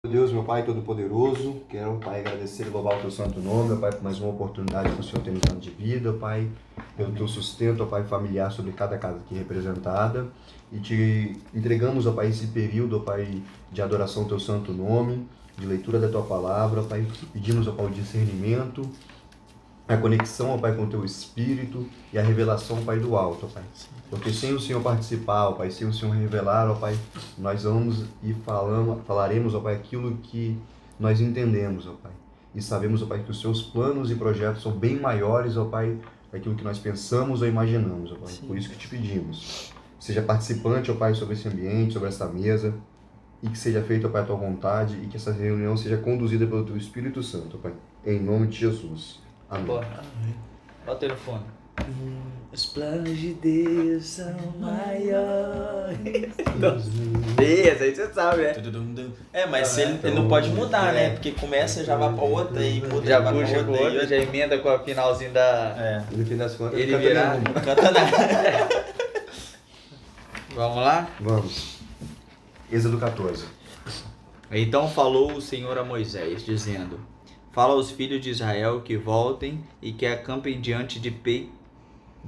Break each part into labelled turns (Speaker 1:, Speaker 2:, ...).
Speaker 1: Meu Deus, meu Pai Todo-Poderoso, quero, Pai, agradecer e louvar o Teu santo nome, Pai, por mais uma oportunidade que o Senhor tem nos dado de vida, Pai, pelo Teu sustento, Pai, familiar sobre cada casa aqui representada, e te entregamos, Pai, esse período, Pai, de adoração ao Teu santo nome, de leitura da Tua palavra, Pai, pedimos, Pai, o discernimento, a conexão, Pai, com o Teu Espírito e a revelação, Pai, do alto, Pai. Porque sem o Senhor participar, Pai, sem o Senhor revelar, Pai, nós vamos e falaremos, Pai, aquilo que nós entendemos, Pai. E sabemos, Pai, que os Seus planos e projetos são bem maiores, Pai, daquilo que nós pensamos ou imaginamos, Pai. Sim. Por isso que te pedimos. Seja participante, Pai, sobre esse ambiente, sobre essa mesa, e que seja feita, Pai, a Tua vontade, e que essa reunião seja conduzida pelo Teu Espírito Santo, Pai. Em nome de Jesus. Amém.
Speaker 2: Bora. Olha o telefone.
Speaker 3: Os planos de Deus são maiores.
Speaker 2: Essa aí você sabe, né?
Speaker 3: Mas ele não pode mudar, né? Porque começa, já vai pra outra e muda,
Speaker 2: Já
Speaker 3: vai
Speaker 2: puxa
Speaker 3: pra
Speaker 2: pro outro, já emenda com a finalzinho da...
Speaker 1: No fim das contas,
Speaker 2: Ele
Speaker 1: canta
Speaker 2: virar.
Speaker 1: mesmo.
Speaker 3: Canta na...
Speaker 2: Vamos lá?
Speaker 1: Vamos. Êxodo 14.
Speaker 2: Então falou o Senhor a Moisés, dizendo: Fala aos filhos de Israel que voltem e que acampem diante de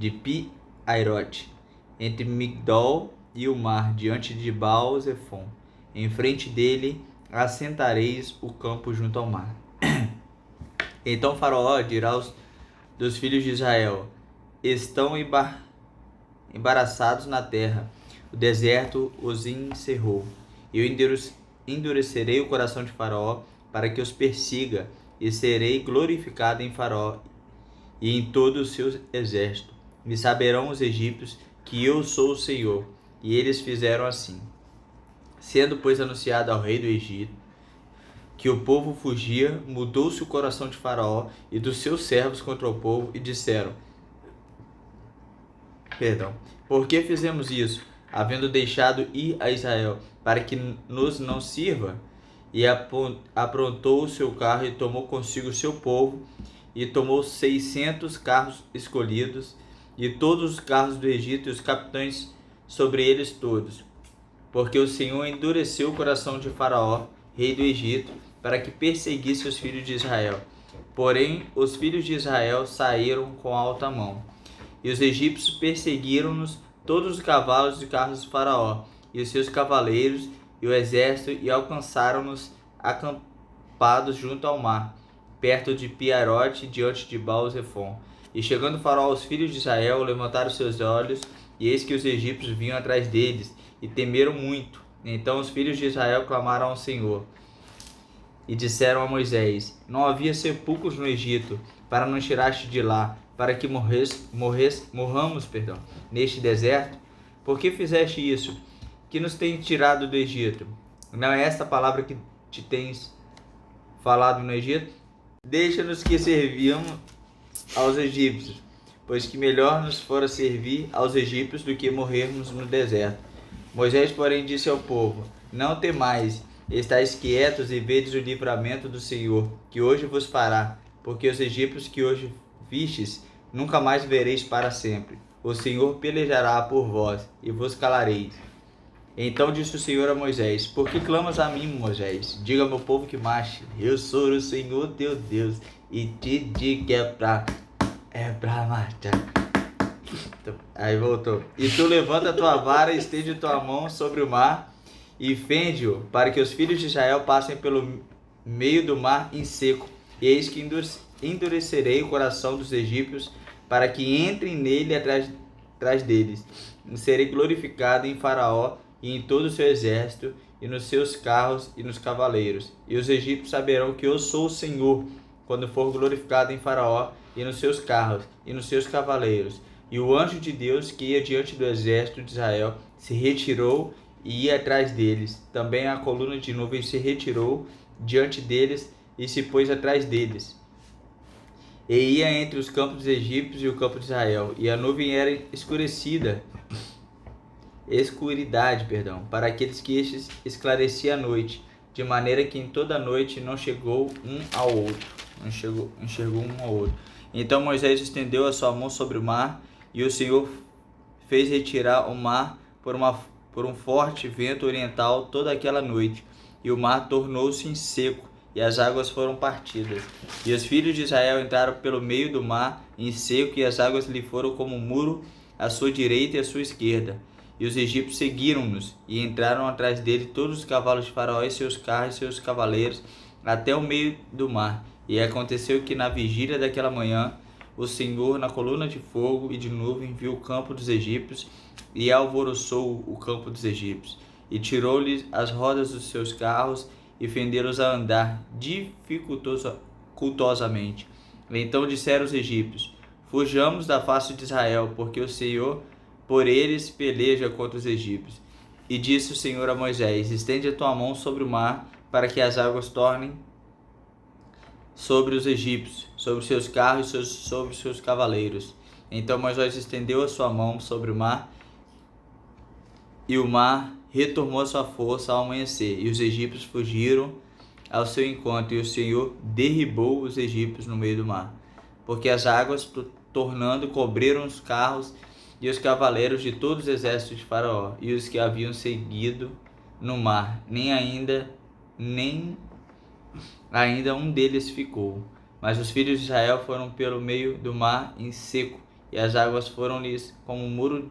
Speaker 2: Pi-Airote, entre Migdol e o mar, diante de Baal-Zephon. Em frente dele assentareis o campo junto ao mar. Então Faraó dirá dos filhos de Israel: Estão embaraçados na terra, o deserto os encerrou. Eu endurecerei o coração de Faraó para que os persiga, e serei glorificado em Faraó e em todo o seu exército. E saberão os egípcios que eu sou o Senhor. E eles fizeram assim. Sendo, pois, anunciado ao rei do Egito que o povo fugia, mudou-se o coração de Faraó e dos seus servos contra o povo, e disseram: Por que fizemos isso, havendo deixado ir a Israel, para que nos não sirva? E aprontou o seu carro e tomou consigo o seu povo, e tomou 600 carros escolhidos, e todos os carros do Egito, e os capitães sobre eles todos. Porque o Senhor endureceu o coração de Faraó, rei do Egito, para que perseguisse os filhos de Israel. Porém, os filhos de Israel saíram com alta mão. E os egípcios perseguiram-nos todos os cavalos e carros de Faraó, e os seus cavaleiros, e o exército, e alcançaram-nos acampados junto ao mar, perto de Pi-Airote, diante de Baal-Zephon. E chegando Faraó aos filhos de Israel, levantaram seus olhos, e eis que os egípcios vinham atrás deles, e temeram muito. Então os filhos de Israel clamaram ao Senhor, e disseram a Moisés: Não havia sepulcros no Egito, para nos tiraste de lá, para que morramos neste deserto? Por que fizeste isso? Que nos tens tirado do Egito? Não é esta palavra que te tens falado no Egito? Deixa-nos que servimos aos egípcios, pois que melhor nos fora servir aos egípcios do que morrermos no deserto. Moisés, porém, disse ao povo: Não temais, estais quietos e vedes o livramento do Senhor, que hoje vos fará, porque os egípcios que hoje vistes, nunca mais vereis para sempre. O Senhor pelejará por vós, e vos calareis. Então disse o Senhor a Moisés: Por que clamas a mim, Moisés? Diga ao meu povo que marche. Eu sou o Senhor teu Deus, e te digo que é pra marchar. Aí voltou. E tu levanta a tua vara, estende tua mão sobre o mar, e fende-o, para que os filhos de Israel passem pelo meio do mar em seco. E eis que endurecerei o coração dos egípcios, para que entrem nele atrás deles. E serei glorificado em Faraó e em todo o seu exército, e nos seus carros e nos cavaleiros. E os egípcios saberão que eu sou o Senhor, quando for glorificado em Faraó e nos seus carros e nos seus cavaleiros. E o anjo de Deus, que ia diante do exército de Israel, se retirou e ia atrás deles. Também a coluna de nuvem se retirou diante deles e se pôs atrás deles. E ia entre os campos dos egípcios e o campo de Israel. E a nuvem era escuridade, para aqueles que estes esclarecia a noite, de maneira que em toda a noite não chegou um ao outro. Enxergou um ao outro. Então Moisés estendeu a sua mão sobre o mar, e o Senhor fez retirar o mar por um forte vento oriental toda aquela noite. e o mar tornou-se em seco, e as águas foram partidas. E os filhos de Israel entraram pelo meio do mar em seco, e as águas lhe foram como um muro à sua direita e à sua esquerda. E os egípcios seguiram-nos, e entraram atrás dele todos os cavalos de Faraó e seus carros e seus cavaleiros, até o meio do mar. E aconteceu que na vigília daquela manhã, o Senhor, na coluna de fogo e de nuvem, viu o campo dos egípcios e alvoroçou o campo dos egípcios, e tirou-lhes as rodas dos seus carros e fendeu-os a andar dificultosamente. Então disseram os egípcios: fujamos da face de Israel, porque o Senhor por eles peleja contra os egípcios. E disse o Senhor a Moisés: estende a tua mão sobre o mar, para que as águas tornem sobre os egípcios, sobre seus carros e sobre seus cavaleiros. Então Moisés estendeu a sua mão sobre o mar, e o mar retomou a sua força ao amanhecer, e os egípcios fugiram ao seu encontro, e o Senhor derribou os egípcios no meio do mar, porque as águas, tornando, cobriram os carros e os cavaleiros de todos os exércitos de Faraó, e os que haviam seguido no mar, nem ainda um deles ficou. Mas os filhos de Israel foram pelo meio do mar em seco, e as águas foram-lhes como um muro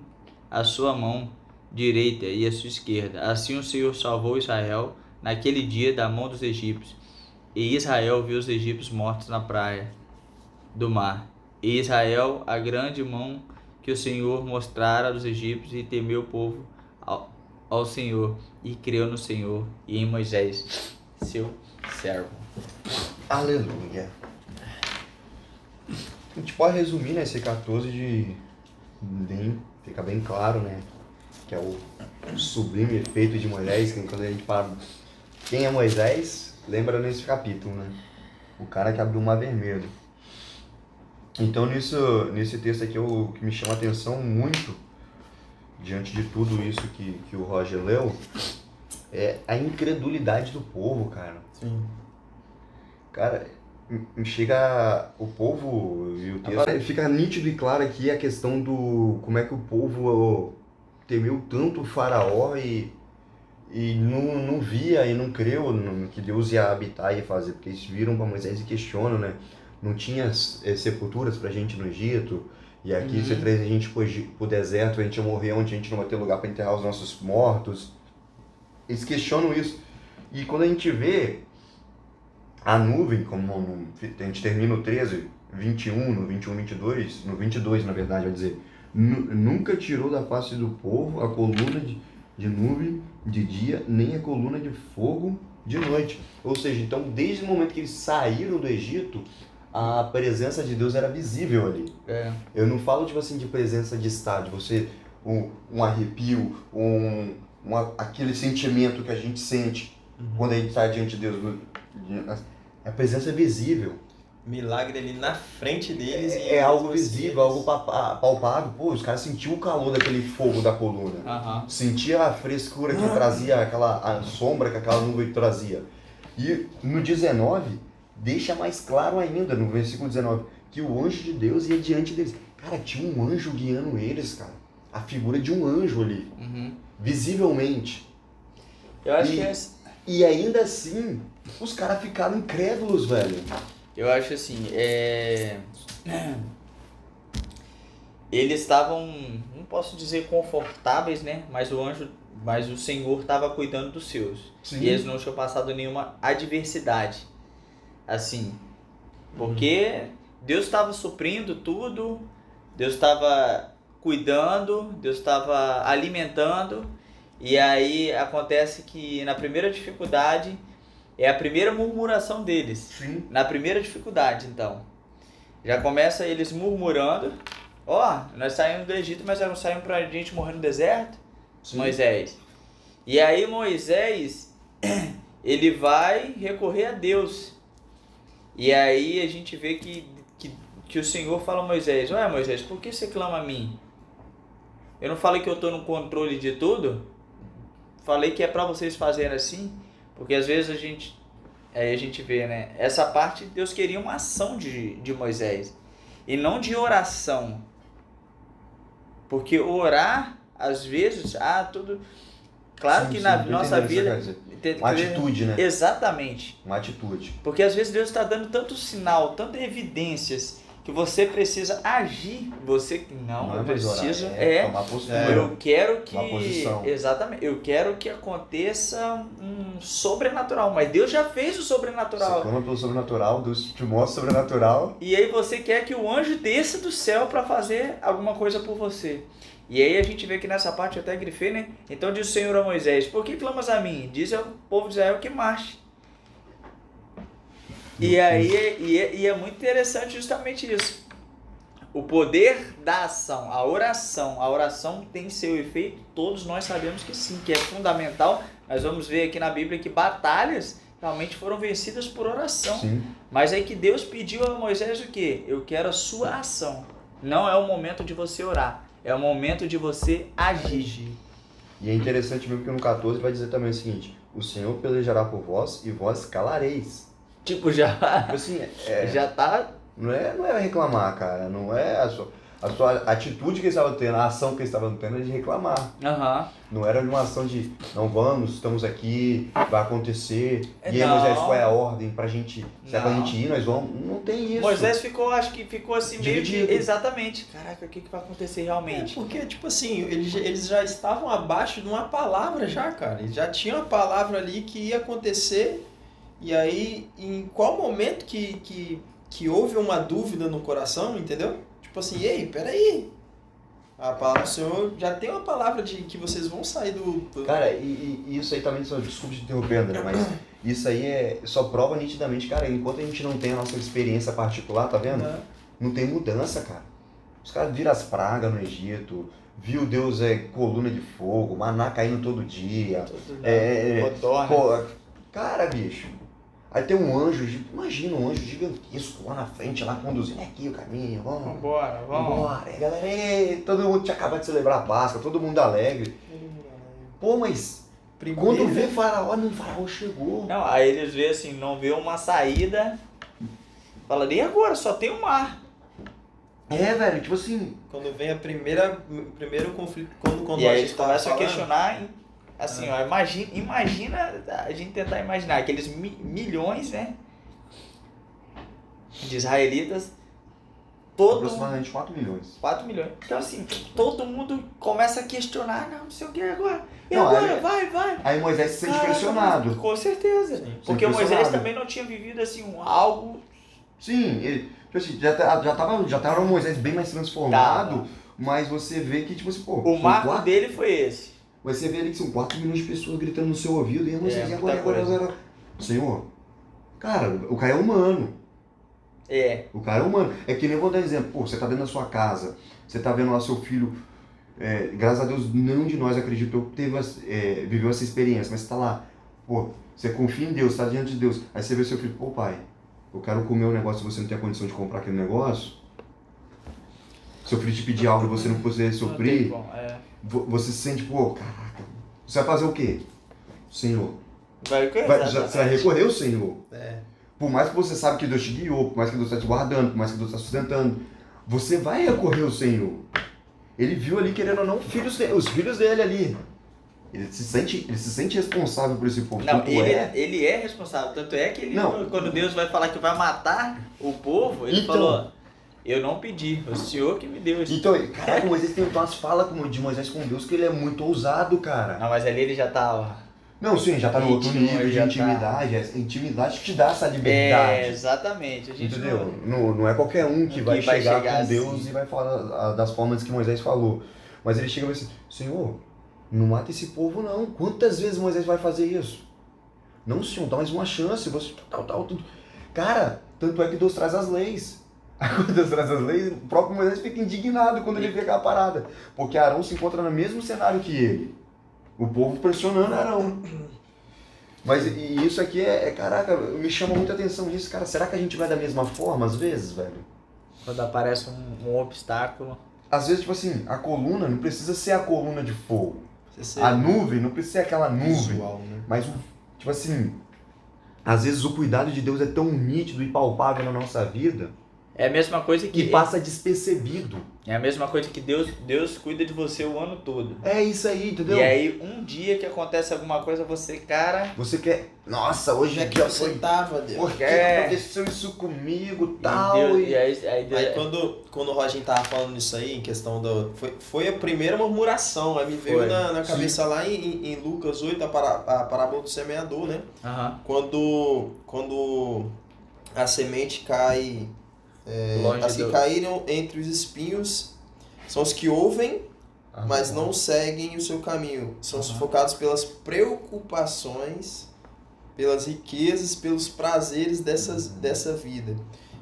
Speaker 2: à sua mão direita e à sua esquerda. Assim o Senhor salvou Israel naquele dia da mão dos egípcios. E Israel viu os egípcios mortos na praia do mar. E Israel a grande mão que o Senhor mostrara aos egípcios, e temeu o povo ao Senhor, e creu no Senhor e em Moisés, seu servo.
Speaker 1: Aleluia. A gente pode resumir, né, esse 14 fica bem claro, né, que é o sublime efeito de Moisés, que quando a gente fala quem é Moisés, lembra nesse capítulo, né, o cara que abriu o mar vermelho. Então nesse texto aqui, o que me chama a atenção muito, diante de tudo isso que o Roger leu, é a incredulidade do povo, cara.
Speaker 3: Sim.
Speaker 1: Cara, chega o povo e o texto, fica nítido e claro aqui a questão do como é que o povo temeu tanto o Faraó e não via e não creu no que Deus ia habitar e fazer, porque eles viram para Moisés e questionam, né? Não tinha sepulturas pra gente no Egito, e aqui você traz a gente pro deserto, a gente ia morrer onde a gente não vai ter lugar para enterrar os nossos mortos. Eles questionam isso. E quando a gente vê a nuvem, como a gente termina o 13, 21, no 21, 22, no 22 na verdade, vai dizer, nunca tirou da face do povo a coluna de nuvem de dia, nem a coluna de fogo de noite. Ou seja, então desde o momento que eles saíram do Egito, a presença de Deus era visível ali. Eu não falo tipo assim de presença de estádio, você um arrepio, aquele sentimento que a gente sente quando a gente está diante de Deus. A presença é visível.
Speaker 3: Milagre ali na frente deles.
Speaker 1: É algo visível, algo palpável. Pô, os caras sentiam o calor daquele fogo da coluna. Sentia a frescura que trazia, a sombra que aquela nuvem trazia. E no 19, deixa mais claro ainda, no versículo 19, que o anjo de Deus ia diante deles. Cara, tinha um anjo guiando eles, cara. A figura de um anjo ali. Visivelmente.
Speaker 2: Eu acho que
Speaker 1: E ainda assim, os caras ficaram incrédulos, velho.
Speaker 2: Eu acho assim, eles estavam, não posso dizer confortáveis, né? Mas o Senhor estava cuidando dos seus.
Speaker 1: Sim.
Speaker 2: E eles não tinham passado nenhuma adversidade, assim, porque Deus estava suprindo tudo, Deus estava cuidando, Deus estava alimentando. E aí acontece que na primeira dificuldade é a primeira murmuração deles.
Speaker 1: Sim.
Speaker 2: Na primeira dificuldade, então. Já começa eles murmurando. Nós saímos do Egito, mas não saímos pra gente morrer no deserto?
Speaker 1: Sim.
Speaker 2: Moisés. E aí Moisés, ele vai recorrer a Deus. E aí a gente vê que o Senhor fala a Moisés: ué, Moisés, por que você clama a mim? Eu não falei que eu estou no controle de tudo? Falei que é para vocês fazerem assim? Porque às vezes a gente vê, né? Essa parte, Deus queria uma ação de Moisés. E não de oração. Porque orar, às vezes, tudo... Claro
Speaker 1: Sim,
Speaker 2: que
Speaker 1: sim,
Speaker 2: na
Speaker 1: tô
Speaker 2: nossa
Speaker 1: entendendo o que
Speaker 2: vida...
Speaker 1: você quer dizer. Uma atitude, né?
Speaker 2: Exatamente.
Speaker 1: Uma atitude.
Speaker 2: Porque às vezes Deus está dando tanto sinal, tantas evidências, que você precisa agir. Você não, eu
Speaker 1: mais orar,
Speaker 2: preciso
Speaker 1: tomar postura.
Speaker 2: eu quero que
Speaker 1: uma posição.
Speaker 2: exatamente, eu quero que aconteça um sobrenatural, mas Deus já fez o
Speaker 1: Você
Speaker 2: sobrenatural.
Speaker 1: clama pelo sobrenatural, Deus te mostra o sobrenatural.
Speaker 2: E aí você quer que o anjo desça do céu para fazer alguma coisa por você. E aí a gente vê que nessa parte eu até grifei, né? Então diz o Senhor a Moisés: por que clamas a mim? Diz ao povo de Israel que marche. E aí é muito interessante justamente isso. O poder da ação, a oração tem seu efeito, todos nós sabemos que sim, que é fundamental. Nós vamos ver aqui na Bíblia que batalhas realmente foram vencidas por oração.
Speaker 1: Sim.
Speaker 2: Mas aí que Deus pediu a Moisés o quê? Eu quero a sua ação. Não é o momento de você orar, é o momento de você agir.
Speaker 1: E é interessante mesmo que no 14 vai dizer também o seguinte: o Senhor pelejará por vós e vós calareis.
Speaker 2: Tipo, já,
Speaker 1: Tipo assim,
Speaker 2: já tá...
Speaker 1: não é reclamar, cara. Não é a sua atitude que eles estavam tendo, a ação que eles estavam tendo é de reclamar.
Speaker 2: Aham.
Speaker 1: Não era uma ação de não vamos, estamos aqui, vai acontecer. E aí,
Speaker 2: Não.
Speaker 1: Moisés, qual é a ordem pra gente? Se é pra
Speaker 2: Não.
Speaker 1: gente ir, nós vamos. Não tem isso.
Speaker 2: Moisés ficou, acho que ficou assim meio
Speaker 1: Dividido.
Speaker 2: que... Exatamente. Caraca, o que vai acontecer realmente?
Speaker 3: Porque, tipo assim, eles já estavam abaixo de uma palavra já, cara. Eles já tinham a palavra ali que ia acontecer. E aí, em qual momento que houve uma dúvida no coração, entendeu? Tipo assim, ei, peraí. A palavra do Senhor já tem uma palavra de que vocês vão sair do...
Speaker 1: Cara, e isso aí também, desculpa te interromper, André, mas isso aí só prova nitidamente, cara, enquanto a gente não tem a nossa experiência particular, tá vendo? Não tem mudança, cara. Os caras viram as pragas no Egito, viu Deus coluna de fogo, maná caindo todo dia. Pô, cara, bicho. Aí tem um anjo, imagina um anjo gigantesco lá na frente, lá conduzindo aqui o caminho, vamos
Speaker 2: Vambora.
Speaker 1: embora. Aí, galera, todo mundo tinha acabado de celebrar a Páscoa, todo mundo alegre. Pô, mas quando vê Faraó, não, Faraó chegou.
Speaker 2: Não, aí eles vê assim, não vê uma saída. Fala, e agora? Só tem o mar.
Speaker 1: É, velho, tipo assim...
Speaker 3: Quando vem o primeiro conflito, quando
Speaker 2: E
Speaker 3: a
Speaker 2: aí
Speaker 3: gente
Speaker 2: eles
Speaker 3: tava
Speaker 2: começam a
Speaker 3: falando,
Speaker 2: questionar, assim, ó, imagina a gente tentar imaginar aqueles milhões, né, de israelitas,
Speaker 1: Aproximadamente 4 milhões.
Speaker 2: 4 milhões. Então assim, todo mundo começa a questionar, não sei o que agora. E
Speaker 1: Não,
Speaker 2: agora?
Speaker 1: aí-
Speaker 2: Vai.
Speaker 1: Aí Moisés se sente
Speaker 2: Caraca,
Speaker 1: pressionado.
Speaker 2: Com certeza.
Speaker 3: Sim,
Speaker 2: Porque o Moisés
Speaker 1: pressionado.
Speaker 2: também não tinha vivido assim algo...
Speaker 1: Sim, ele, tipo assim, já tava o Moisés bem mais transformado, mas você vê que, tipo assim, pô...
Speaker 2: O
Speaker 1: são
Speaker 2: marco
Speaker 1: quatro-
Speaker 2: dele foi esse.
Speaker 1: Mas você vê ali que são 4 milhões de pessoas gritando no seu ouvido, e aí Moisés, e
Speaker 2: muita
Speaker 1: agora?
Speaker 2: coisa.
Speaker 1: Senhor, cara, o cara é humano.
Speaker 2: É.
Speaker 1: O cara é humano. É que nem eu vou dar exemplo. Pô, você tá dentro da sua casa, você tá vendo lá seu filho, graças a Deus, nenhum de nós acreditou que viveu essa experiência, mas você tá lá, pô, você confia em Deus, tá diante de Deus, aí você vê seu filho, pô pai, eu quero comer um negócio e você não tem a condição de comprar aquele negócio, seu filho te pedir algo e você não puder suprir,
Speaker 2: Não tem como,
Speaker 1: você se sente, pô, caraca, você vai fazer o quê? Senhor.
Speaker 2: Vai,
Speaker 1: Você vai recorrer ao Senhor.
Speaker 3: É.
Speaker 1: Por mais que você sabe que Deus te guiou, por mais que Deus está te guardando, por mais que Deus está sustentando, você vai recorrer ao Senhor. Ele viu ali, querendo ou não, os filhos dele ali. Ele se sente responsável por esse povo.
Speaker 2: Não,
Speaker 1: Tanto
Speaker 2: ele é responsável. Tanto é que quando Deus vai falar que vai matar o povo, ele
Speaker 1: Então.
Speaker 2: falou, eu não pedi, o Senhor que me deu isso.
Speaker 1: Então, caraca, Moisés tem umas falas de Moisés com Deus que ele é muito ousado, cara.
Speaker 2: Não, mas ali ele já tá...
Speaker 1: Não, sim, já tá no outro
Speaker 2: Íntimo,
Speaker 1: nível de
Speaker 2: já tá.
Speaker 1: intimidade. A intimidade te dá essa liberdade.
Speaker 2: Exatamente. A gente
Speaker 1: Entendeu? Não é qualquer um que vai
Speaker 2: vai
Speaker 1: chegar
Speaker 2: chegar
Speaker 1: com Deus
Speaker 2: assim.
Speaker 1: e vai falar das formas que Moisés falou. Mas ele chega e vai assim, Senhor, não mata esse povo não. Quantas vezes Moisés vai fazer isso? Não, Senhor, dá mais uma chance. Você tudo. Cara, tanto é que Deus traz as leis. Quando Deus traz as leis, o próprio Moisés fica indignado quando ele vê aquela parada. Porque Arão se encontra no mesmo cenário que ele. O povo pressionando Arão. Mas e isso aqui caraca, me chama muita atenção isso, cara. Será que a gente vai da mesma forma às vezes, velho?
Speaker 2: Quando aparece um obstáculo...
Speaker 1: Às vezes, tipo assim, a coluna não precisa ser a coluna de fogo.
Speaker 3: Você
Speaker 1: A nuvem não precisa ser aquela nuvem.
Speaker 3: visual, né?
Speaker 1: Mas, tipo assim, às vezes o cuidado de Deus é tão nítido e palpável na nossa vida
Speaker 2: É a mesma coisa que
Speaker 1: e passa despercebido.
Speaker 2: é a mesma coisa que Deus cuida de você o ano todo.
Speaker 1: É isso aí, entendeu?
Speaker 2: E aí um dia que acontece alguma coisa, você, cara,
Speaker 1: Você quer... Nossa, hoje
Speaker 3: Onde é
Speaker 1: aqui
Speaker 3: que
Speaker 1: já
Speaker 3: você
Speaker 1: foi...
Speaker 3: tava, Deus?
Speaker 1: Por que
Speaker 2: É.
Speaker 1: aconteceu isso comigo
Speaker 2: e
Speaker 1: tal?
Speaker 2: Deus,
Speaker 1: E...
Speaker 2: e aí Deus,
Speaker 3: Aí quando o Roginho tava falando isso aí, em questão do... Foi a primeira murmuração, aí me veio
Speaker 2: Foi.
Speaker 3: na cabeça lá em Lucas 8, a parábola do semeador, né?
Speaker 2: Aham.
Speaker 3: Quando a semente cai...
Speaker 2: Longe
Speaker 3: as que
Speaker 2: do-
Speaker 3: caíram entre os espinhos são os que ouvem, mas não seguem o seu caminho. São sufocados pelas preocupações, pelas riquezas, pelos prazeres dessa vida.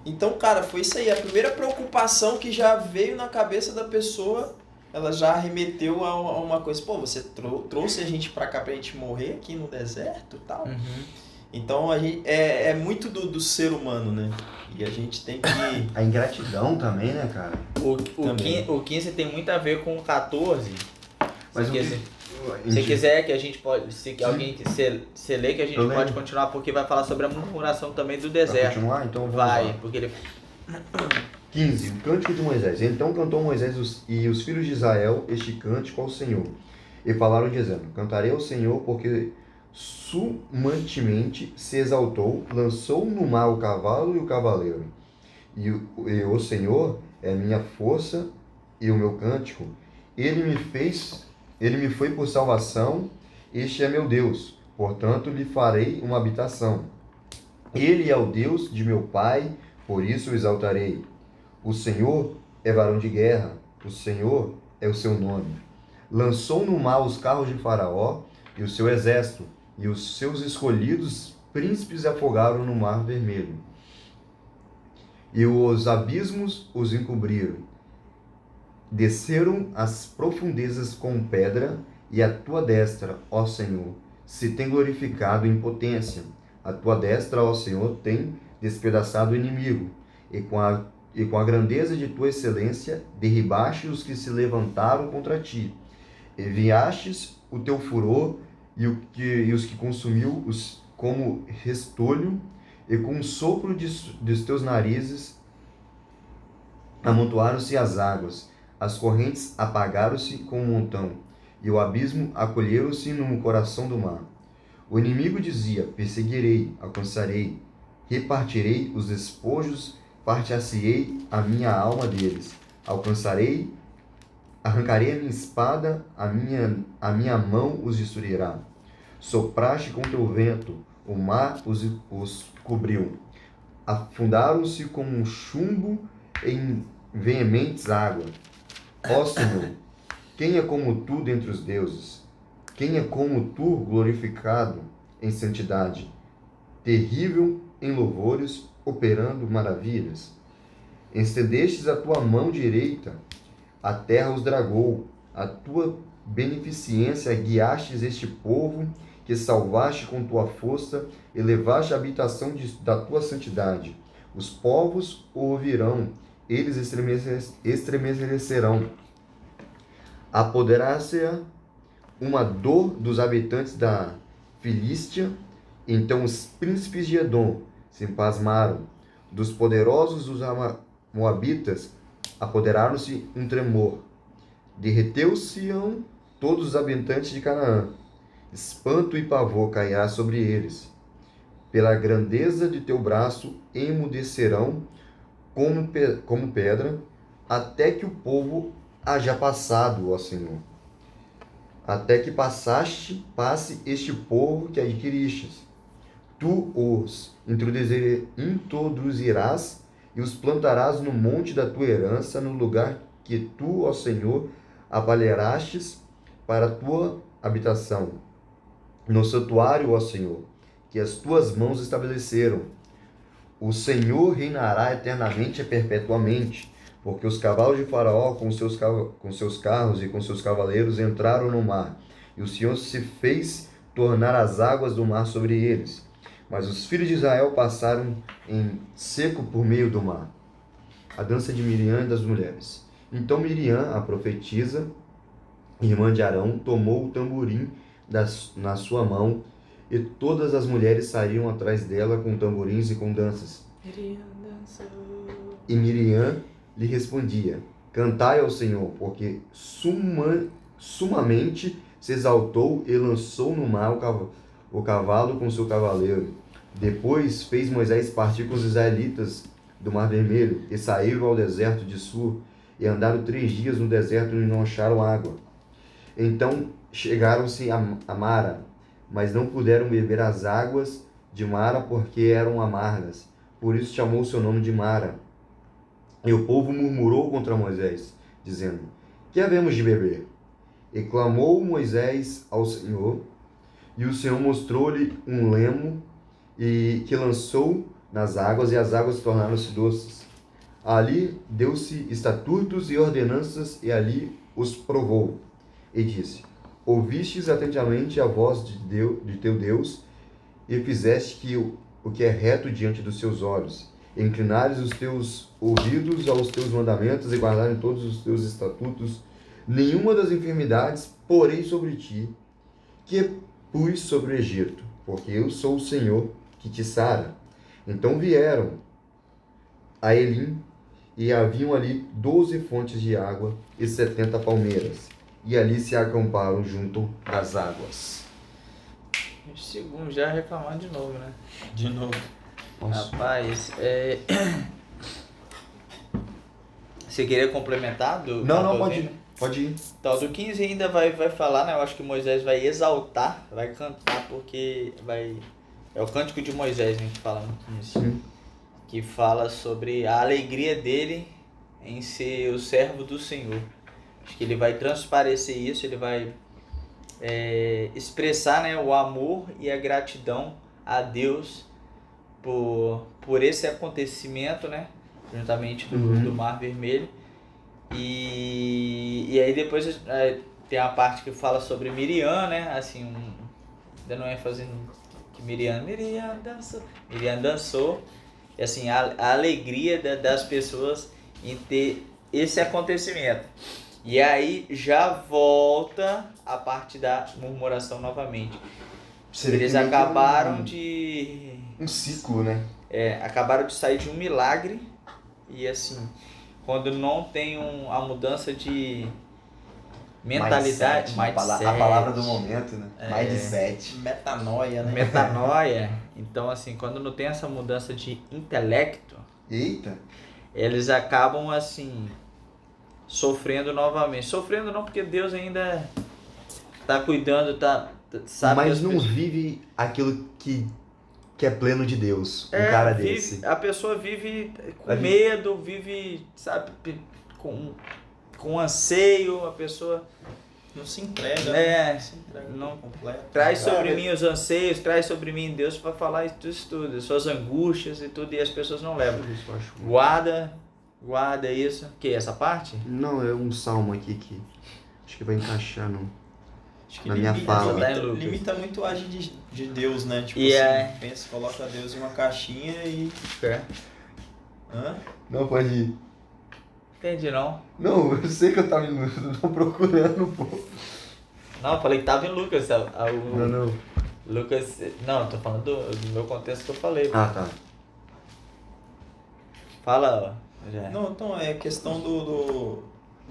Speaker 3: Então, cara, foi isso aí. A primeira preocupação que já veio na cabeça da pessoa, ela já remeteu a uma coisa. Pô, você trouxe a gente pra cá pra gente morrer aqui no deserto e tal.
Speaker 2: Uhum.
Speaker 3: Então, a gente, é muito do ser humano, né? E a gente tem que...
Speaker 1: A ingratidão também, né, cara?
Speaker 2: O 15 tem muito a ver com o 14.
Speaker 1: Mas
Speaker 2: Se
Speaker 1: o
Speaker 2: quiser,
Speaker 1: que-
Speaker 2: se quiser que a gente pode, se
Speaker 1: Sim.
Speaker 2: alguém se ler que a gente
Speaker 1: Eu
Speaker 2: pode
Speaker 1: lembro.
Speaker 2: continuar, porque vai falar sobre a murmuração também do
Speaker 1: Vai
Speaker 2: deserto.
Speaker 1: continuar? Então vamos
Speaker 2: Vai,
Speaker 1: lá.
Speaker 2: porque ele
Speaker 1: 15. O cântico de Moisés. Então cantou Moisés e os filhos de Israel este cântico ao Senhor. E falaram dizendo, cantarei ao Senhor porque sumantemente se exaltou, lançou no mar o cavalo e o cavaleiro. E o Senhor é a minha força e o meu cântico. Ele me foi por salvação, este é meu Deus. Portanto, lhe farei uma habitação. Ele é o Deus de meu pai, por isso o exaltarei. O Senhor é varão de guerra, o Senhor é o seu nome. Lançou no mar os carros de Faraó e o seu exército, e os seus escolhidos príncipes afogaram no mar vermelho. E os abismos os encobriram. Desceram as profundezas com pedra, e a tua destra, ó Senhor, se tem glorificado em potência. A tua destra, ó Senhor, tem despedaçado o inimigo, e com a grandeza de tua excelência derribaste os que se levantaram contra ti. Enviastes o teu furor e os que consumiu como restolho, e com o sopro dos teus narizes amontoaram-se as águas, as correntes apagaram-se com um montão, e o abismo acolheram-se no coração do mar. O inimigo dizia, perseguirei, alcançarei, repartirei os despojos, partir-se-ei a minha alma deles, alcançarei, arrancarei a minha espada, a minha mão os destruirá. Sopraste com teu vento, o mar os cobriu. Afundaram-se como um chumbo em veementes águas. Ó Senhor, quem é como tu dentre os deuses? Quem é como tu glorificado em santidade, terrível em louvores, operando maravilhas? Estendestes a tua mão direita, a terra os dragou, a tua beneficência guiastes este povo, que salvaste com tua força, elevaste a habitação da tua santidade. Os povos o ouvirão, eles estremecerão. Apoderar-se-á uma dor dos habitantes da Filístia, então os príncipes de Edom se pasmaram. Dos poderosos dos Moabitas apoderaram-se um tremor. Derreteu-se-ão todos os habitantes de Canaã. Espanto e pavor cairá sobre eles. Pela grandeza de teu braço emudecerão como pedra, até que o povo haja passado, ó Senhor. Até que passe este povo que adquiristes. Tu os introduzirás e os plantarás no monte da tua herança, no lugar que tu, ó Senhor, avaliarastes para a tua habitação. No santuário, ó Senhor, que as tuas mãos estabeleceram. O Senhor reinará eternamente e perpetuamente, porque os cavalos de Faraó com seus carros e com seus cavaleiros entraram no mar, e o Senhor se fez tornar as águas do mar sobre eles. Mas os filhos de Israel passaram em seco por meio do mar. A dança de Miriam e das mulheres. Então Miriam, a profetisa, irmã de Arão, tomou o tamborim na sua mão, e todas as mulheres saíram atrás dela com tamborins e com danças.
Speaker 2: Miriam dançou.
Speaker 1: E Miriam lhe respondia: cantai ao Senhor, porque sumamente se exaltou e lançou no mar o cavalo com seu cavaleiro. Depois fez Moisés partir com os israelitas do Mar Vermelho, e saíram ao deserto de Sur, e andaram 3 dias no deserto e não acharam água. Então chegaram-se a Mara, mas não puderam beber as águas de Mara, porque eram amargas. Por isso chamou seu nome de Mara. E o povo murmurou contra Moisés, dizendo: que havemos de beber? E clamou Moisés ao Senhor, e o Senhor mostrou-lhe um lemo, e que lançou nas águas, e as águas tornaram-se doces. Ali deu-se estatutos e ordenanças, e ali os provou. E disse: ouvistes atentamente a voz de teu Deus, e fizeste o que é reto diante dos seus olhos. Inclinares os teus ouvidos aos teus mandamentos, e guardares todos os teus estatutos. Nenhuma das enfermidades porei sobre ti, que pus sobre o Egito, porque eu sou o Senhor que te sara. Então vieram a Elim, e haviam ali 12 fontes de água e 70 palmeiras, e ali se acamparam junto das águas.
Speaker 2: Segundo, já reclamando de novo, né?
Speaker 3: De novo.
Speaker 1: Nossa.
Speaker 2: Rapaz, você queria complementar do...
Speaker 1: Não, pode ir.
Speaker 2: Então, do 15 ainda vai falar, né? Eu acho que Moisés vai exaltar, vai cantar, porque é o cântico de Moisés, né, que fala no 15.
Speaker 1: Sim.
Speaker 2: Que fala sobre a alegria dele em ser o servo do Senhor. Acho que ele vai transparecer isso, ele vai expressar, né, o amor e a gratidão a Deus por esse acontecimento, né, juntamente do Mar Vermelho. E aí depois tem a parte que fala sobre Miriam, né, assim, dando ênfase que Miriam dançou. E assim, a alegria das pessoas em ter esse acontecimento. E aí já volta a parte da murmuração novamente. Eles acabaram de...
Speaker 1: um ciclo, né?
Speaker 2: Acabaram de sair de um milagre. E assim, quando não tem a mudança de mentalidade...
Speaker 1: Mindset, a palavra do momento, né? Mindset.
Speaker 3: Metanoia, né?
Speaker 2: Metanoia. Então assim, quando não tem essa mudança de intelecto...
Speaker 1: Eita!
Speaker 2: Eles acabam assim... sofrendo novamente. Sofrendo não, porque Deus ainda tá cuidando, sabe?
Speaker 1: Mas não vive aquilo que é pleno de Deus, um cara desse.
Speaker 2: A pessoa vive com medo, vive, sabe, com anseio, a pessoa...
Speaker 3: não se entrega, né?
Speaker 2: Não
Speaker 3: se entrega
Speaker 2: não
Speaker 3: completo.
Speaker 2: Traz sobre mim os anseios, traz sobre mim Deus para falar isso tudo, suas angústias e tudo, e as pessoas não levam. Guarda isso. O que? Essa parte?
Speaker 1: Não, é um salmo aqui que acho que vai encaixar
Speaker 3: Acho que
Speaker 1: na minha fala.
Speaker 3: Limita muito a agir de Deus, né? Tipo pensa, coloca Deus em uma caixinha e... Hã?
Speaker 1: Não, pode ir.
Speaker 2: Entendi, não.
Speaker 1: Não, eu sei que eu tava procurando, pô.
Speaker 2: Não, eu falei que tava em Lucas.
Speaker 1: Não.
Speaker 2: Lucas... Não, eu tô falando do meu contexto que eu falei.
Speaker 1: Ah, tá.
Speaker 2: Fala, já.
Speaker 3: Não, então é questão do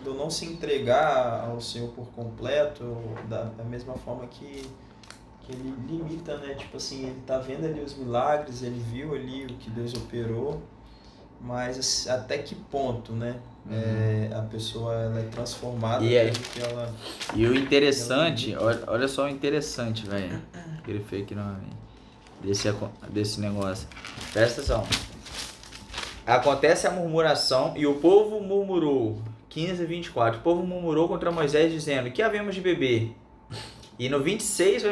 Speaker 3: não se entregar ao Senhor por completo, da mesma forma que ele limita, né? Tipo assim, ele tá vendo ali os milagres, ele viu ali o que Deus operou, mas até que ponto, né? A pessoa ela é transformada que ela...
Speaker 2: E o interessante, olha só o interessante, velho. Grifei aqui novamente. Desse negócio. Presta atenção. Acontece a murmuração e o povo murmurou. 15:24. O povo murmurou contra Moisés, dizendo: que havemos de beber? E no 26,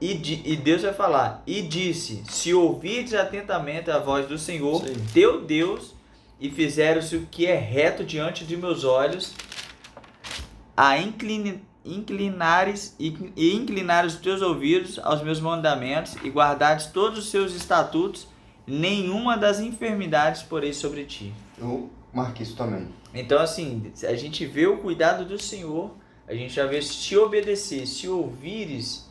Speaker 2: e Deus vai falar: e disse: se ouvirdes atentamente a voz do Senhor, teu Deus, e fizeres o que é reto diante de meus olhos, a inclinares os teus ouvidos aos meus mandamentos, e guardares todos os seus estatutos, nenhuma das enfermidades porei sobre ti.
Speaker 1: Eu marquei isso também.
Speaker 2: Então assim, a gente vê o cuidado do Senhor, a gente já vê se obedecer, se ouvires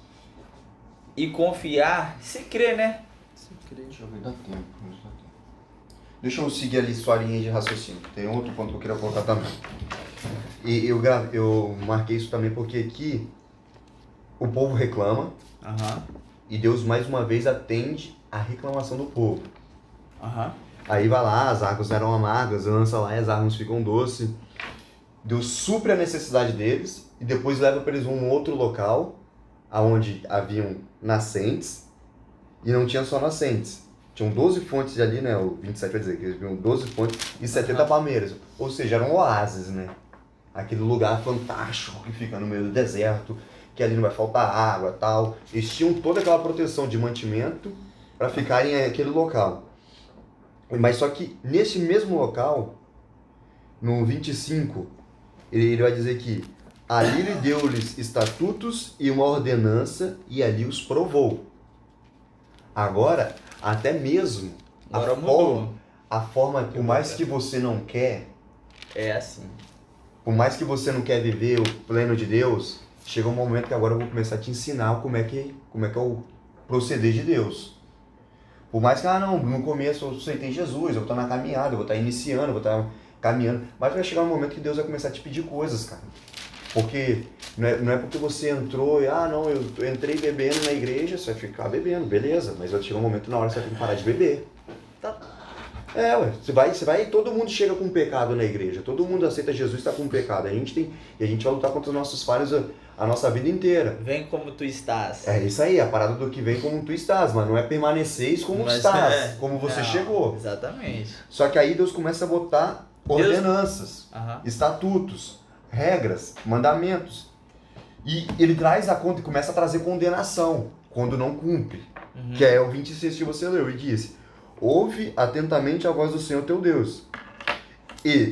Speaker 2: e confiar, se crer, né?
Speaker 3: Se crer.
Speaker 1: Deixa eu ver, dá tempo. Deixa eu seguir ali sua linha de raciocínio. Tem outro ponto que eu queria colocar também. E eu marquei isso também porque aqui o povo reclama
Speaker 2: Aham.
Speaker 1: e Deus mais uma vez atende a reclamação do povo.
Speaker 2: Aham.
Speaker 1: Aí vai lá, as águas eram amargas, lança lá e as águas ficam doces. Deus supre a necessidade deles e depois leva para eles um outro local onde haviam nascentes e não tinha só nascentes. Tinham 12 fontes ali, né? O 27 vai dizer que eles viam 12 fontes e 70 palmeiras. Ou seja, eram oásis, né? Aquele lugar fantástico que fica no meio do deserto, que ali não vai faltar água e tal. Eles tinham toda aquela proteção de mantimento para ficarem naquele local. Mas só que nesse mesmo local, no 25, ele vai dizer que ali ele deu-lhes estatutos e uma ordenança e ali os provou. Agora, até mesmo
Speaker 2: Agora mudou.
Speaker 1: a forma, por mais que você não quer,
Speaker 2: É assim.
Speaker 1: por mais que você não quer viver o pleno de Deus, chega um momento que agora eu vou começar a te ensinar como é que é o proceder de Deus. Por mais que, não, no começo eu aceitei Jesus, eu vou estar na caminhada, eu vou estar iniciando, eu vou estar caminhando, mas vai chegar um momento que Deus vai começar a te pedir coisas, cara. Porque não é porque você entrou e, não, eu entrei bebendo na igreja, você vai ficar bebendo, beleza, mas vai chegar um momento na hora que você vai ter que parar de beber. Você vai, todo mundo chega com pecado na igreja, todo mundo aceita Jesus e está com pecado. A gente vai lutar contra os nossos falhos a nossa vida inteira.
Speaker 2: Vem como tu estás.
Speaker 1: É isso aí, a parada do que vem como tu estás, mas não é permaneceis como estás, como você chegou.
Speaker 2: Exatamente.
Speaker 1: Só que aí Deus começa a botar ordenanças, estatutos, regras, mandamentos. E ele traz a conta e começa a trazer condenação quando não cumpre. Que é o 26 que você leu e disse: ouve atentamente a voz do Senhor teu Deus, e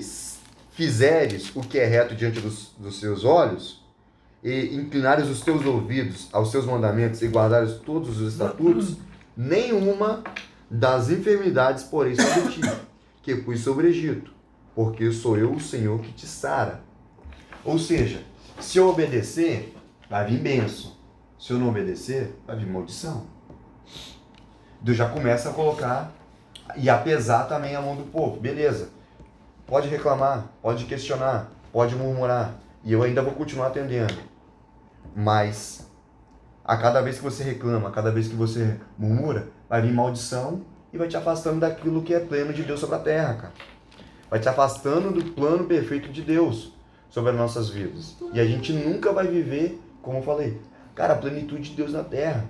Speaker 1: fizeres o que é reto diante dos seus olhos, e inclinares os teus ouvidos aos seus mandamentos e guardares todos os estatutos, nenhuma das enfermidades porém sobre ti, que pus sobre o Egito, porque sou eu o Senhor que te sara. Ou seja, se eu obedecer, vai vir bênção. Se eu não obedecer, vai vir maldição. Deus já começa a colocar e a pesar também a mão do povo. Beleza, pode reclamar, pode questionar, pode murmurar, e eu ainda vou continuar atendendo. Mas a cada vez que você reclama, a cada vez que você murmura, vai vir maldição e vai te afastando daquilo que é pleno de Deus sobre a terra, cara. Vai te afastando do plano perfeito de Deus sobre as nossas vidas. E a gente nunca vai viver, como eu falei, cara, a plenitude de Deus na terra.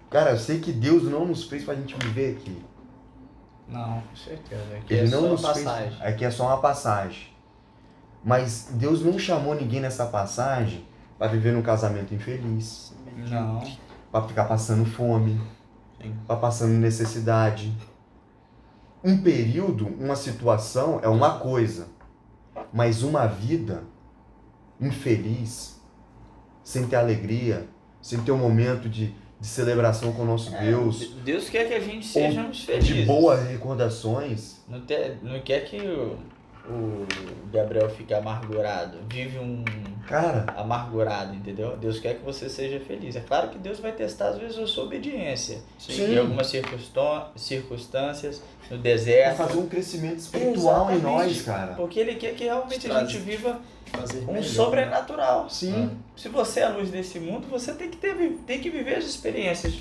Speaker 1: Cara, eu sei que Deus não nos fez pra gente viver aqui.
Speaker 2: Não, com certeza. Aqui
Speaker 1: Ele
Speaker 2: é
Speaker 1: não
Speaker 2: só
Speaker 1: nos
Speaker 2: uma passagem.
Speaker 1: fez. Aqui é só uma passagem. Mas Deus não chamou ninguém nessa passagem para viver num casamento infeliz.
Speaker 2: Não.
Speaker 1: Para ficar passando fome. Para passando necessidade. Um período, uma situação é uma coisa. Mas uma vida infeliz, sem ter alegria, sem ter um momento de celebração com o nosso Deus.
Speaker 2: Deus quer que a gente sejamos
Speaker 1: De
Speaker 2: felizes.
Speaker 1: boas recordações.
Speaker 2: Não quer que o Gabriel fique amargurado. Vive
Speaker 1: Cara,
Speaker 2: amargurado, entendeu? Deus quer que você seja feliz. É claro que Deus vai testar às vezes a sua obediência.
Speaker 1: Sim.
Speaker 2: Em algumas circunstâncias, no
Speaker 1: vai
Speaker 2: deserto.
Speaker 1: fazer um crescimento espiritual em nós, cara.
Speaker 2: Porque Ele quer que realmente a gente viva um
Speaker 3: melhor,
Speaker 2: sobrenatural.
Speaker 1: Sim.
Speaker 2: Se você é a luz desse mundo, você tem que viver as experiências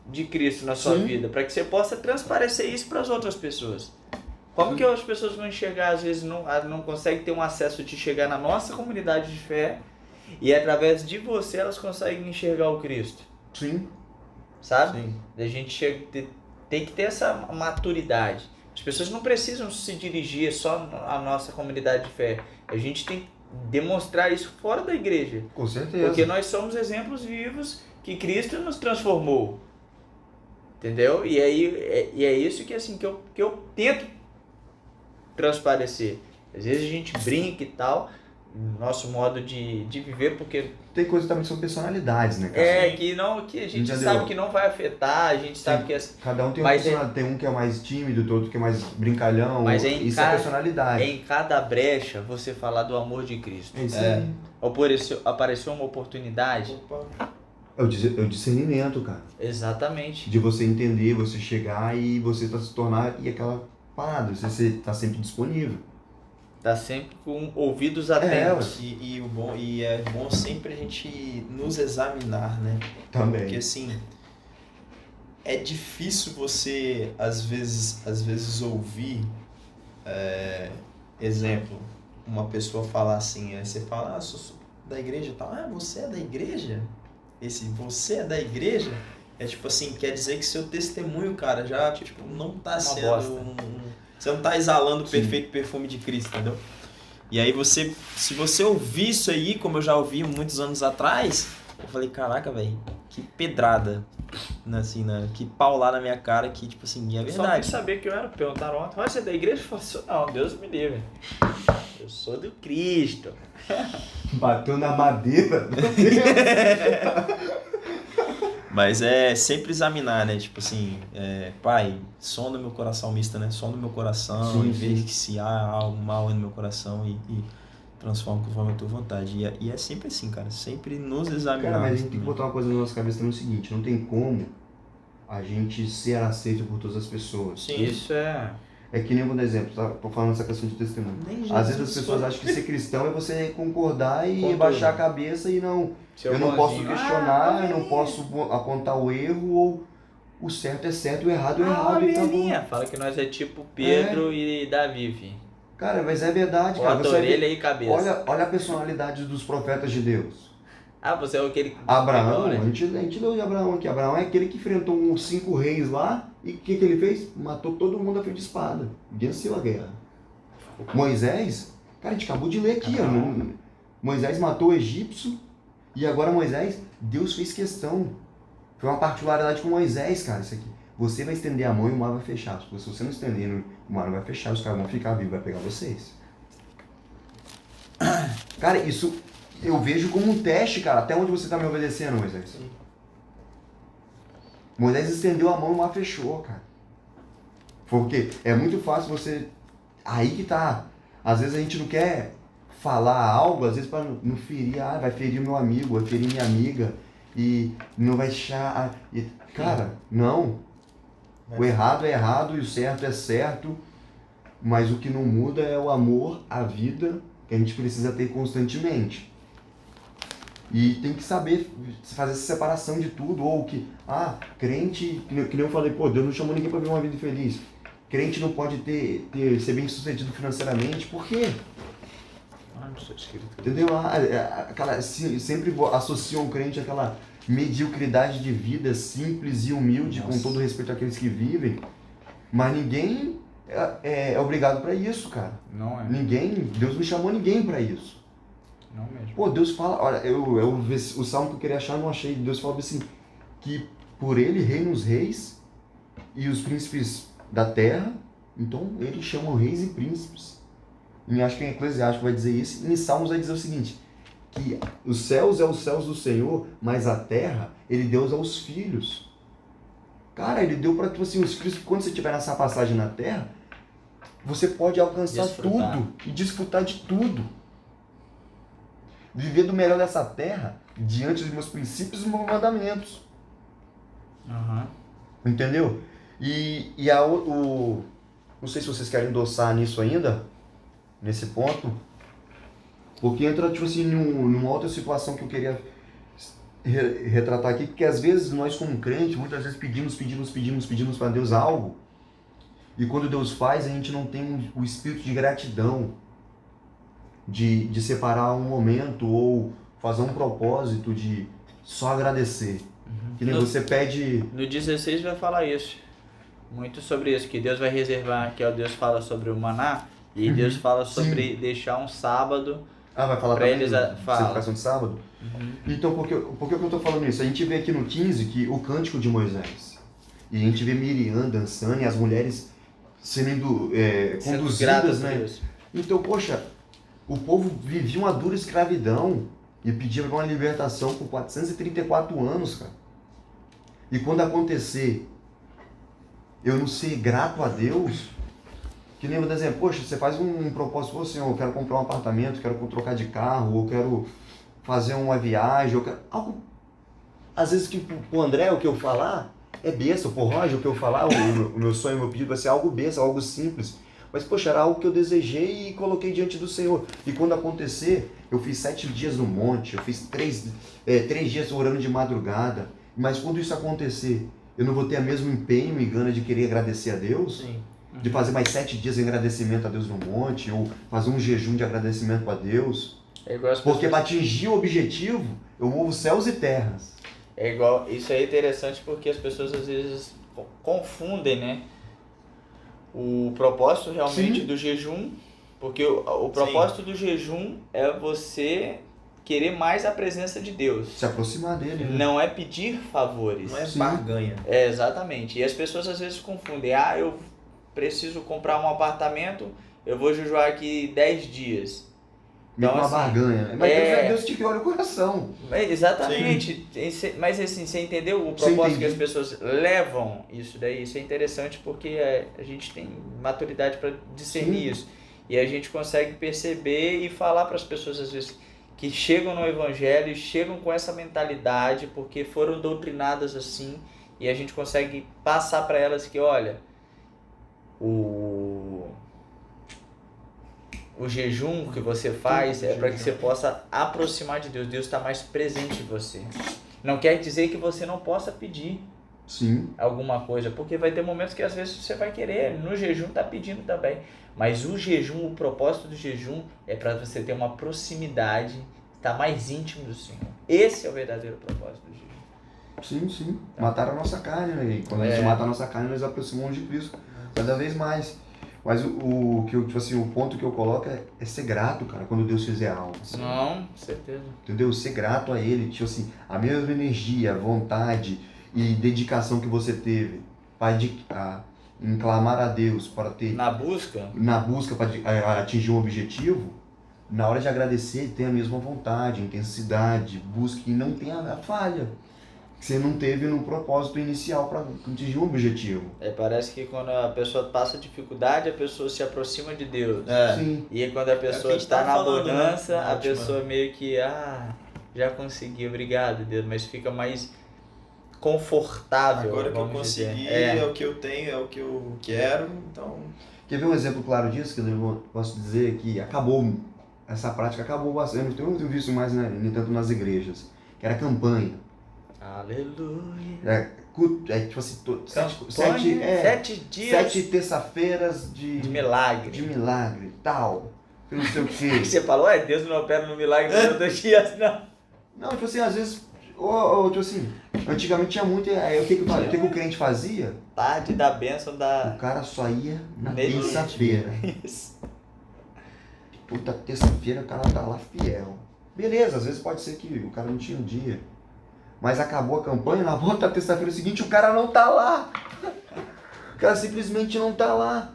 Speaker 2: de Cristo na sua
Speaker 1: Sim.
Speaker 2: vida, para que você possa transparecer isso para as outras pessoas. Como que as pessoas vão enxergar, às vezes não conseguem ter um acesso de chegar na nossa comunidade de fé e através de você elas conseguem enxergar o Cristo,
Speaker 1: Sim.
Speaker 2: sabe?
Speaker 3: Sim.
Speaker 2: A gente tem que ter essa maturidade. As pessoas não precisam se dirigir só à nossa comunidade de fé. A gente tem que demonstrar isso fora da igreja.
Speaker 1: Com certeza.
Speaker 2: Porque nós somos exemplos vivos que Cristo nos transformou. Entendeu? E é isso que, assim, que eu tento transparecer. Às vezes a gente brinca e tal, nosso modo de viver, porque
Speaker 1: Tem coisas também que são personalidades, né, cara?
Speaker 2: que a gente
Speaker 1: Entendeu?
Speaker 2: sabe que não vai afetar, a gente sabe que
Speaker 1: Cada um tem
Speaker 2: Mas
Speaker 1: uma personalidade. Tem um que é mais tímido, outro que é mais brincalhão.
Speaker 2: Mas
Speaker 1: Isso é personalidade.
Speaker 2: em cada brecha você falar do amor de Cristo.
Speaker 1: É isso aí.
Speaker 2: Apareceu uma oportunidade,
Speaker 3: Opa.
Speaker 1: É o discernimento, cara.
Speaker 2: Exatamente.
Speaker 1: De você entender, você chegar e você se tornar e aquela parada, você tá sempre disponível.
Speaker 2: Tá sempre com ouvidos
Speaker 1: É,
Speaker 2: atentos.
Speaker 3: E é bom sempre a gente nos examinar, né?
Speaker 1: Também.
Speaker 3: Porque assim, é difícil você, às vezes ouvir, exemplo, uma pessoa falar assim, aí você fala, sou da igreja e tal, você é da igreja? Esse você é da igreja? É tipo assim, quer dizer que seu testemunho, cara, já tipo, não tá sendo
Speaker 2: bosta.
Speaker 3: você não tá exalando o
Speaker 1: Sim.
Speaker 3: perfeito perfume de Cristo, entendeu? E aí se você ouvir isso aí, como eu já ouvi muitos anos atrás, eu falei, caraca, velho, que pedrada, assim, né? Que pau lá na minha cara, que tipo assim, é
Speaker 2: Só quis
Speaker 3: verdade.
Speaker 2: saber que eu era. Perguntaram ontem, você é da igreja? Eu falei, não, Deus me livre. Eu sou do Cristo.
Speaker 1: Bateu na madeira.
Speaker 3: Mas é sempre examinar, né? Tipo assim, pai, sonda meu coração mista, né? Sonda meu coração
Speaker 1: Sim,
Speaker 3: e vê
Speaker 1: sim.
Speaker 3: que se há algo mal no meu coração e transforma conforme a tua vontade. E é sempre assim, cara. Sempre nos examinar.
Speaker 1: Cara, mas a gente tem que botar uma coisa na nossa cabeça também, é o seguinte, não tem como a gente ser aceito por todas as pessoas.
Speaker 3: Sim.
Speaker 2: Isso é.
Speaker 1: É que nem eu vou dar exemplo, tá? Tô falando essa questão de testemunho.
Speaker 3: Nem
Speaker 1: Às vezes
Speaker 3: Jesus
Speaker 1: as pessoas
Speaker 3: foi.
Speaker 1: acham que ser cristão é você concordar e
Speaker 2: Com
Speaker 1: baixar a
Speaker 2: tudo.
Speaker 1: cabeça e não.
Speaker 2: Seu
Speaker 1: Eu não posso
Speaker 2: bonzinho.
Speaker 1: questionar, eu não posso apontar o erro ou o certo é certo, o errado é errado e tá bom.
Speaker 2: Fala que nós é tipo Pedro e Davi, filho.
Speaker 1: Cara, mas é verdade, cara.
Speaker 2: Bota
Speaker 1: Você
Speaker 2: orelha e cabeça.
Speaker 1: olha a personalidade dos profetas de Deus.
Speaker 2: Você é aquele que...
Speaker 1: Abraão,
Speaker 2: né?
Speaker 1: a gente leu de Abraão aqui. Abraão é aquele que enfrentou uns 5 reis lá e o que ele fez? Matou todo mundo a fio de espada. Venceu a guerra. Moisés, cara, a gente acabou de ler aqui, ó. Moisés matou o egípcio e agora Moisés, Deus fez questão. Foi uma particularidade com Moisés, cara, isso aqui. Você vai estender a mão e o mar vai fechar. Se você não estender, o mar não vai fechar, os caras vão ficar vivos, vai pegar vocês. Cara, isso eu vejo como um teste, cara. Até onde você está me obedecendo, Moisés?
Speaker 3: Sim.
Speaker 1: Moisés estendeu a mão e o mar fechou, cara. Porque é muito fácil você... Aí que tá. Às vezes a gente não quer falar algo, às vezes para não ferir, vai ferir meu amigo, vai ferir minha amiga e não vai deixar... Cara, não. O errado é errado e o certo é certo, mas o que não muda é o amor, a vida que a gente precisa ter constantemente. E tem que saber fazer essa separação de tudo, ou que, crente, que nem eu falei, Deus não chamou ninguém para viver uma vida feliz. Crente não pode ser bem sucedido financeiramente, por quê?
Speaker 2: Não sou escrito.
Speaker 1: Entendeu? Sempre associam o crente àquela mediocridade de vida simples e humilde, com todo respeito àqueles que vivem, mas ninguém é obrigado para isso, cara.
Speaker 2: Não é.
Speaker 1: Deus não chamou ninguém para isso.
Speaker 2: Não mesmo.
Speaker 1: Deus fala, olha, o salmo que eu queria achar, eu não achei. Deus fala assim, que por ele reinam os reis e os príncipes da terra, então ele chama reis e príncipes. E acho que em Eclesiástico vai dizer isso, e em Salmos vai dizer o seguinte, que os céus é os céus do Senhor, mas a terra ele deu aos filhos. Cara, ele deu para os filhos, quando você estiver nessa passagem na terra, você pode alcançar tudo e desfrutar de tudo. Viver do melhor dessa terra diante dos meus princípios e meus mandamentos.
Speaker 2: Uhum.
Speaker 1: Entendeu? Não sei se vocês querem endossar nisso ainda, nesse ponto, porque entra tipo assim numa outra situação que eu queria retratar aqui, que às vezes nós como crente, muitas vezes pedimos para Deus algo, e quando Deus faz, a gente não tem o espírito de gratidão, de separar um momento ou fazer um propósito de só agradecer. Que nem você pede...
Speaker 2: No 16 vai falar isso. Muito sobre isso, que Deus vai reservar, que Deus fala sobre o maná, e Deus fala sobre deixar um sábado.
Speaker 1: Vai falar
Speaker 2: pra
Speaker 1: também
Speaker 2: eles
Speaker 1: celebração de sábado? Então, por que eu estou falando isso? A gente vê aqui no 15 que o cântico de Moisés. E a gente vê Miriam dançando e as mulheres sendo conduzidas, né? Então, poxa, o povo vivia uma dura escravidão e pedia uma libertação por 434 anos, cara. E quando acontecer, eu não ser grato a Deus, que nem, por exemplo, poxa, você faz um propósito, assim, eu quero comprar um apartamento, quero trocar de carro, ou quero fazer uma viagem, eu quero Às vezes que pro André o que eu falar é besta, pro Roger o que eu falar, o meu sonho, o meu pedido vai ser algo besta, algo simples. Mas, poxa, era algo que eu desejei e coloquei diante do Senhor. E quando acontecer, eu fiz 7 dias no monte, eu fiz 3 dias orando de madrugada. Mas quando isso acontecer, eu não vou ter o mesmo empenho e gana de querer agradecer a Deus?
Speaker 3: Sim.
Speaker 1: De fazer mais 7 dias em agradecimento a Deus no monte, ou fazer um jejum de agradecimento a Deus?
Speaker 2: É igual as
Speaker 1: Porque
Speaker 2: pessoas...
Speaker 1: para atingir o objetivo, eu movo céus e terras.
Speaker 2: É igual, isso aí é interessante porque as pessoas às vezes confundem, né? O propósito realmente
Speaker 1: Sim.
Speaker 2: do jejum, porque o propósito do jejum é você querer mais a presença de Deus.
Speaker 1: Se aproximar dele. Né?
Speaker 2: Não é pedir favores.
Speaker 3: Não é
Speaker 1: Sim.
Speaker 3: barganha.
Speaker 2: É, exatamente. E as pessoas às vezes confundem. Ah, eu preciso comprar um apartamento, eu vou jejuar aqui 10 dias.
Speaker 1: Meio
Speaker 2: Então,
Speaker 1: uma
Speaker 2: assim,
Speaker 1: barganha. Mas Deus te olha o coração.
Speaker 2: Exatamente. Mas assim, você entendeu o propósito que as pessoas levam isso daí? Isso é interessante porque a gente tem maturidade para discernir isso. E a gente consegue perceber e falar para as pessoas às vezes que chegam no evangelho e chegam com essa mentalidade porque foram doutrinadas assim, e a gente consegue passar para elas que, olha, o jejum que você faz é para que você possa aproximar de Deus. Deus está mais presente em você. Não quer dizer que você não possa pedir
Speaker 1: Sim.
Speaker 2: alguma coisa, porque vai ter momentos que às vezes você vai querer, no jejum tá pedindo também. Mas o jejum, o propósito do jejum é para você ter uma proximidade, estar mais íntimo do Senhor. Esse é o verdadeiro propósito do jejum.
Speaker 1: Sim. Matar a nossa carne, né? E quando a gente mata a nossa carne, nós aproximamos de Cristo cada vez mais. Mas o que eu, tipo assim, o ponto que eu coloco é ser grato, cara, quando Deus fizer algo.
Speaker 2: Não, com certeza.
Speaker 1: Entendeu? Ser grato a Ele, tipo assim, a mesma energia, vontade e dedicação que você teve em clamar a Deus para ter
Speaker 2: Na busca
Speaker 1: para atingir um objetivo, na hora de agradecer, tenha a mesma vontade, intensidade, busque e não tenha a falha que você não teve no propósito inicial para atingir um objetivo.
Speaker 2: parece que quando a pessoa passa dificuldade, a pessoa se aproxima de Deus.
Speaker 1: Sim.
Speaker 2: E aí, quando a pessoa
Speaker 3: que
Speaker 2: está
Speaker 3: tá
Speaker 2: na
Speaker 3: falando,
Speaker 2: bonança,
Speaker 3: né?
Speaker 2: a
Speaker 3: Ótimo.
Speaker 2: pessoa meio que, já consegui, obrigado, Deus, mas fica mais confortável.
Speaker 3: Agora que eu
Speaker 2: vamos dizer.
Speaker 3: consegui, é o que eu tenho, é o que eu quero, então...
Speaker 1: Quer ver um exemplo claro disso? Que eu posso dizer que essa prática acabou bastante. Eu não tenho visto mais, né, nem tanto nas igrejas, que era campanha.
Speaker 2: Aleluia.
Speaker 1: Tipo assim,
Speaker 2: Sete dias
Speaker 1: 7 terça-feiras de
Speaker 2: milagre.
Speaker 1: De milagre, tal. Eu não sei o quê.
Speaker 2: Você falou, Deus não opera no milagre nos 2 dias, não.
Speaker 1: Não, tipo assim, às vezes, tipo assim, antigamente tinha muito, aí o que o crente fazia?
Speaker 2: Tarde da bênção da...
Speaker 1: O cara só ia na
Speaker 2: Meio
Speaker 1: terça-feira.
Speaker 2: Isso.
Speaker 1: Puta, terça-feira o cara tá lá fiel. Beleza, às vezes pode ser que o cara não tinha um dia. Mas acabou a campanha, na volta terça-feira seguinte o cara não tá lá. O cara simplesmente não tá lá.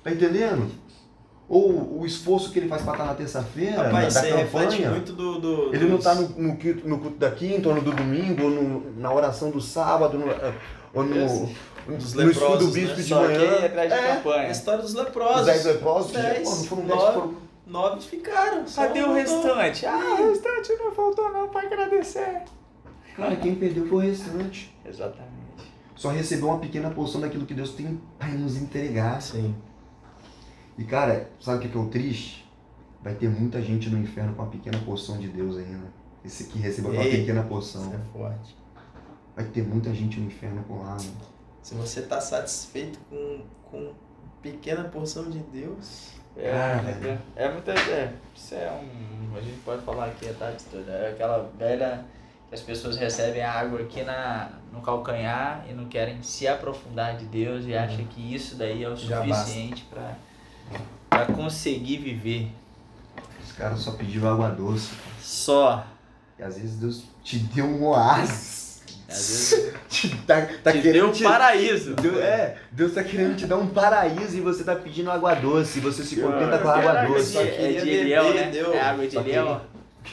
Speaker 1: Tá entendendo? Ou o esforço que ele faz pra estar na terça-feira,
Speaker 3: Rapaz,
Speaker 1: da
Speaker 3: você reflete
Speaker 1: campanha,
Speaker 3: muito do
Speaker 1: ele não tá no culto da quinta, ou no do domingo, ou na oração do sábado, ou
Speaker 3: dos
Speaker 1: no estudo
Speaker 3: leprosos,
Speaker 1: bíblico
Speaker 3: né?
Speaker 1: de
Speaker 2: Só
Speaker 1: manhã.
Speaker 2: que aí atrás de
Speaker 3: A
Speaker 2: campanha.
Speaker 3: história dos
Speaker 1: Os
Speaker 3: leprosos.
Speaker 1: 10 leprosos,
Speaker 3: 10,
Speaker 1: não foram 10 que foram...
Speaker 3: 9 ficaram. só
Speaker 2: Cadê o
Speaker 3: um
Speaker 2: restante? O restante não faltou não para agradecer.
Speaker 1: Cara, quem perdeu foi o restante.
Speaker 2: Exatamente.
Speaker 1: Só recebeu uma pequena porção daquilo que Deus tem para nos entregar.
Speaker 3: Sim.
Speaker 1: E cara, sabe o que é o triste? Vai ter muita gente no inferno com uma pequena porção de Deus ainda. Esse que recebeu uma pequena porção.
Speaker 3: Isso é forte.
Speaker 1: Vai ter muita gente no inferno por lá, né?
Speaker 3: Se você tá satisfeito com pequena porção de Deus...
Speaker 2: Isso é a gente pode falar aqui a tarde toda. É aquela velha que as pessoas recebem a água aqui no calcanhar e não querem se aprofundar de Deus e acham que isso daí é o
Speaker 3: Já
Speaker 2: suficiente para conseguir viver.
Speaker 1: Os caras só pediram água doce.
Speaker 2: Só.
Speaker 1: E às vezes Deus te deu um oásis.
Speaker 2: Às vezes
Speaker 1: tá
Speaker 2: te
Speaker 1: querendo
Speaker 2: deu um paraíso.
Speaker 1: Deus tá querendo te dar um paraíso e você tá pedindo água doce. E você se contenta com a água doce.
Speaker 2: É de Eliel, né?
Speaker 3: Deu.
Speaker 2: É água de Eliel.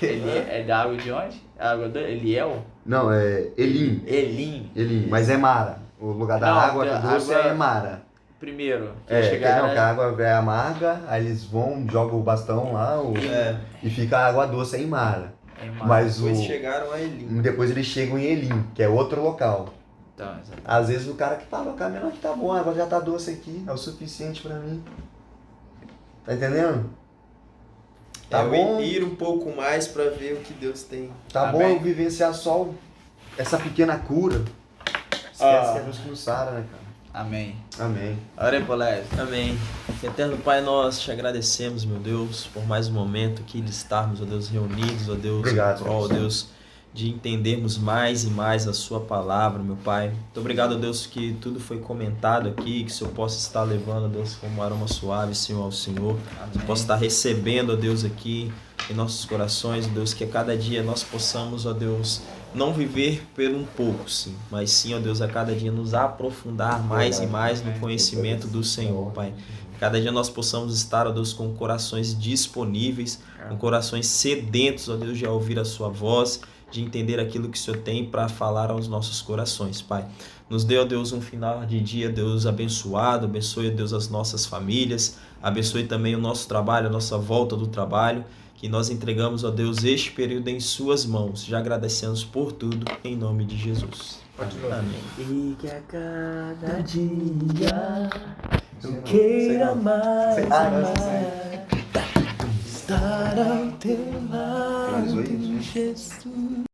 Speaker 2: É da água de onde? Água do Eliel?
Speaker 1: Não, é Elim.
Speaker 2: Elim.
Speaker 1: Mas é Mara. O lugar da
Speaker 2: Não,
Speaker 1: água
Speaker 2: a
Speaker 1: doce
Speaker 2: água-
Speaker 1: é Mara.
Speaker 2: Primeiro, que
Speaker 1: Que
Speaker 2: chegaram...
Speaker 1: a água é amarga, aí eles vão, jogam o bastão lá e fica a água doce em Mara. Mas
Speaker 3: Depois chegaram a Elim.
Speaker 1: depois eles chegam em Elim, que é outro local.
Speaker 2: Então, exatamente.
Speaker 1: Às vezes o cara que tava caminhando aqui tá bom, agora já tá doce aqui, é o suficiente pra mim. Tá entendendo? Tá bom.
Speaker 3: Ir um pouco mais para ver o que Deus tem.
Speaker 1: Tá bom eu vivenciar só essa pequena cura. Esquece que é Deus que nos sara, né, cara?
Speaker 2: Amém.
Speaker 1: Amém.
Speaker 2: Ora aí, Polésio.
Speaker 3: Amém. Eterno Pai, nós te agradecemos, meu Deus, por mais um momento aqui de estarmos, ó Deus, reunidos, ó Deus,
Speaker 1: Obrigado,
Speaker 3: ó Deus, de entendermos mais e mais a sua palavra, meu Pai. Muito obrigado, ó Deus, que tudo foi comentado aqui, que o Senhor possa estar levando, ó Deus, como um aroma suave, Senhor, ao Senhor. Que possa estar recebendo, ó Deus, aqui em nossos corações, ó Deus, que a cada dia nós possamos, ó Deus, não viver por um pouco, sim, mas sim, ó Deus, a cada dia nos aprofundar mais e mais no conhecimento do Senhor, Pai. Cada dia nós possamos estar, ó Deus, com corações disponíveis, com corações sedentos, ó Deus, de ouvir a sua voz, de entender aquilo que o Senhor tem para falar aos nossos corações, Pai. Nos dê, ó Deus, um final de dia, Deus, abençoado. Abençoe, ó Deus, as nossas famílias. Abençoe também o nosso trabalho, a nossa volta do trabalho. Que nós entregamos, ó Deus, este período em suas mãos. Já agradecemos por tudo, em nome de Jesus. Amém.
Speaker 4: E que a cada dia eu queira mais e mais estar ao teu lado, Jesus.